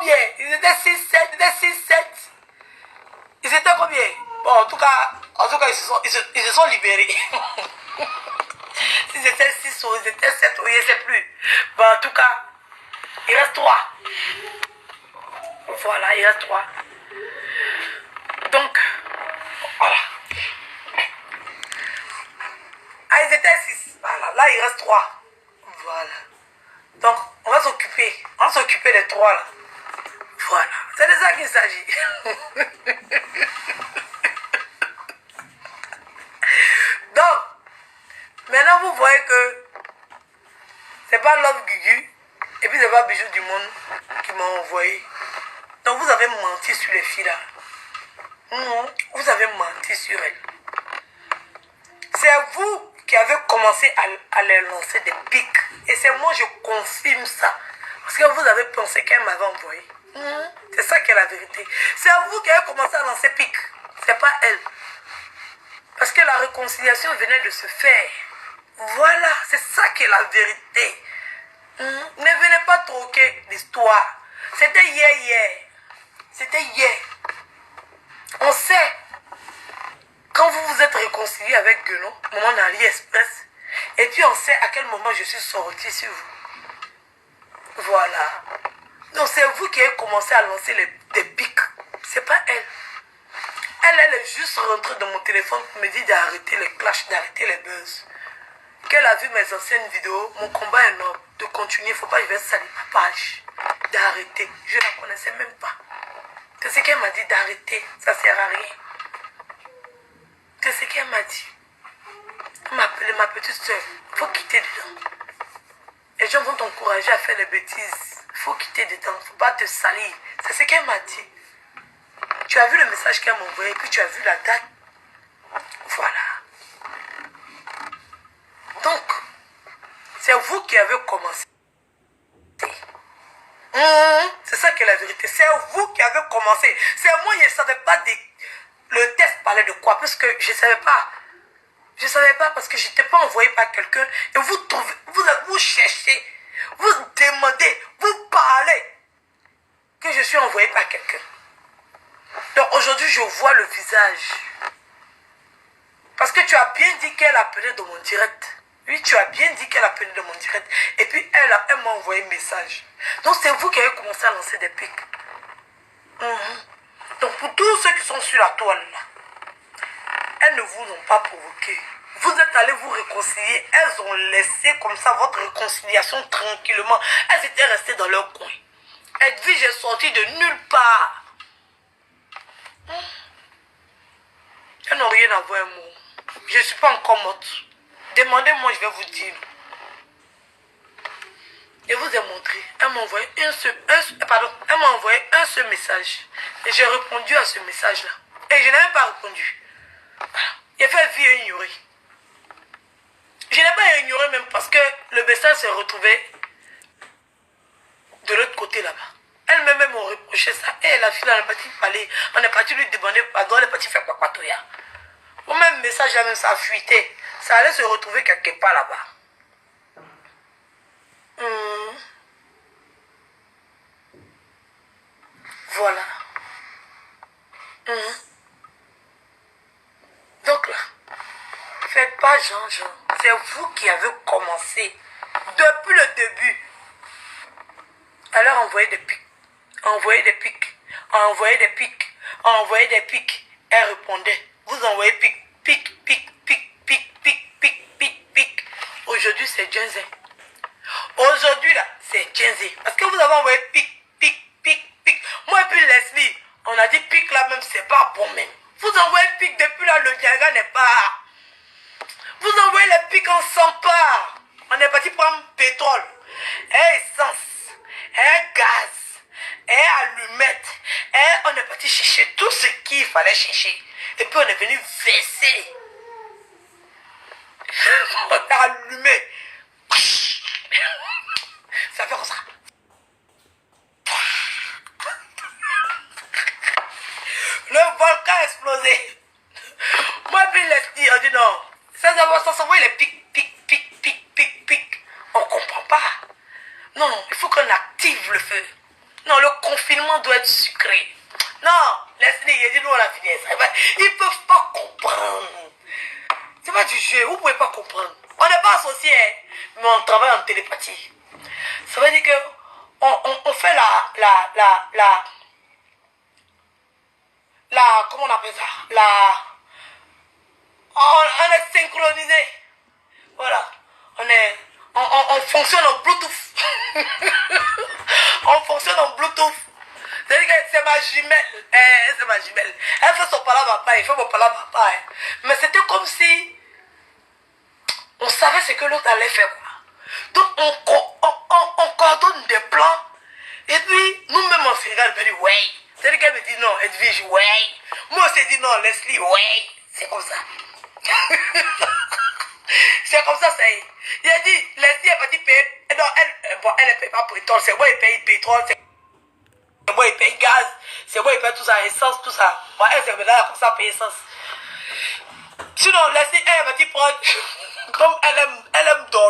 combien? Ils étaient 6-7, ils étaient 6-7. Ils étaient combien? Bon, en tout cas, ils se sont libérés. S'ils étaient 6 ou ils étaient 7 ou je ne sais plus. Bon, en tout cas, il reste 3. Voilà, il reste 3. Donc, voilà. Ah, ils étaient 6. Voilà, là, il reste 3. Voilà. Donc, on va s'occuper. On va s'occuper des 3 là. Voilà. C'est de ça qu'il s'agit. Donc, maintenant, vous voyez que c'est pas Love Gugu et puis c'est pas Bijou du Monde qui m'a envoyé. Donc, vous avez menti sur les filles là. Vous avez menti sur elles. C'est vous qui avez commencé à les lancer des pics. Et c'est moi, je confirme ça. Parce que vous avez pensé qu'elle m'avait envoyé. C'est ça qui est la vérité. C'est vous qui avez commencé à lancer pics. C'est pas elle. Parce que la réconciliation venait de se faire. Voilà, c'est ça qui est la vérité. Ne venez pas troquer l'histoire. C'était hier. C'était hier. On sait. Quand vous vous êtes réconcilié avec Guenon, moment d'AliExpress, et puis on sait à quel moment je suis sortie sur vous. Voilà. Donc c'est vous qui avez commencé à lancer des pics. C'est pas elle. Elle est juste rentrée dans mon téléphone pour me dire d'arrêter les clashs, d'arrêter les buzz. Qu'elle a vu mes anciennes vidéos, mon combat est énorme. De continuer, il ne faut pas que je vais salir ma page. D'arrêter. Je ne la connaissais même pas. C'est ce qu'elle m'a dit d'arrêter. Ça ne sert à rien. C'est ce qu'elle m'a dit. Elle m'a appelé ma petite soeur. Il faut quitter dedans. Les gens vont t'encourager à faire des bêtises. Il faut quitter dedans. Il ne faut pas te salir. C'est ce qu'elle m'a dit. Tu as vu le message qu'elle m'a envoyé, puis tu as vu la date. Voilà. Donc, c'est vous qui avez commencé. C'est ça qui est la vérité. C'est vous qui avez commencé. C'est moi, je ne savais pas le test parlait de quoi. Parce que je ne savais pas. Je ne savais pas parce que je n'étais pas envoyé par quelqu'un. Et vous trouvez, vous cherchez, vous demandez, vous parlez que je suis envoyé par quelqu'un. Donc aujourd'hui, je vois le visage. Parce que tu as bien dit qu'elle appelait dans mon direct. Oui, tu as bien dit qu'elle appelait dans mon direct. Et puis elle m'a envoyé un message. Donc c'est vous qui avez commencé à lancer des pics. Donc pour tous ceux qui sont sur la toile là, elles ne vous ont pas provoqué. Vous êtes allés vous réconcilier. Elles ont laissé comme ça votre réconciliation tranquillement. Elles étaient restées dans leur coin. Edwige est sortie de nulle part. Elles n'ont rien à voir avec moi. Je ne suis pas encore morte. Demandez-moi, je vais vous dire. Je vous ai montré. Elle m'a envoyé un seul message. Et j'ai répondu à ce message-là. Et je n'ai même pas répondu. Voilà. J'ai fait vie ignorer. Je n'ai pas ignoré même parce que le message s'est retrouvé de l'autre côté là-bas. Elle-même m'a reproché ça. Et la fille, on est parti parler. On est parti lui demander pardon. Elle est partie faire papatoya. Au même message, là, même ça a fuité. Ça allait se retrouver quelque part là-bas. Voilà. Donc là, faites pas Jean. C'est vous qui avez commencé. Depuis le début. Alors envoyez des pics. Envoyez des pics. Envoyez des pics. Envoyez des pics. Elle répondait. Vous envoyez pic. Pic, pic, pic, pic, pic, pic, pic, pic. Aujourd'hui, c'est Jensen. Aujourd'hui, là, c'est Jensen. Parce que vous avez envoyé pic, pic, pic, pic. Moi et puis Leslie, on a dit pic là même, c'est pas bon même. Vous envoyez pic depuis là, le diagramme n'est pas. Vous envoyez les pics en 100 parts. On est parti prendre pétrole, essence, gaz, allumette. On est parti chercher tout ce qu'il fallait chercher. Et puis on est venu verser. On a allumé. Ça fait comme ça. Le volcan a explosé. Moi, puis Leslie, on dit non. Ça s'envoie les pics, pics, pics, pics, pics, pics. On ne comprend pas. Non, il faut qu'on active le feu. Non, le confinement. confinement doit être sucré. Non, laisse-les, il dit nous on a fini ça. Ils ne peuvent pas comprendre. C'est pas du jeu, vous ne pouvez pas comprendre. On n'est pas associés, hein, mais on travaille en télépathie. Ça veut dire que on fait comment on appelle ça? On est synchronisé. Voilà. On fonctionne en Bluetooth. On fonctionne en Bluetooth. C'est-à-dire que c'est ma jumelle. C'est ma jumelle. Elle fait son palabapa, il fait mon palabapa. Hein. Mais c'était comme si on savait ce que l'autre allait faire. Quoi. Donc on coordonne des plans. Et puis nous-mêmes on se regarde et on dit ouais. C'est-à-dire qu'elle me dit non, Edwige, ouais. Moi je dis non, Leslie, ouais. C'est comme ça. C'est comme ça, ça y est. Il a dit, Leslie est partie payer. Non, elle ne paye pas pétrole. C'est moi qui paye pétrole. C'est moi qui paye gaz. C'est moi qui paye tout ça, essence, tout ça. Moi, elle s'est maintenant comme ça payer essence. Sinon, Leslie, elle est partie prendre. Comme elle aime dormir.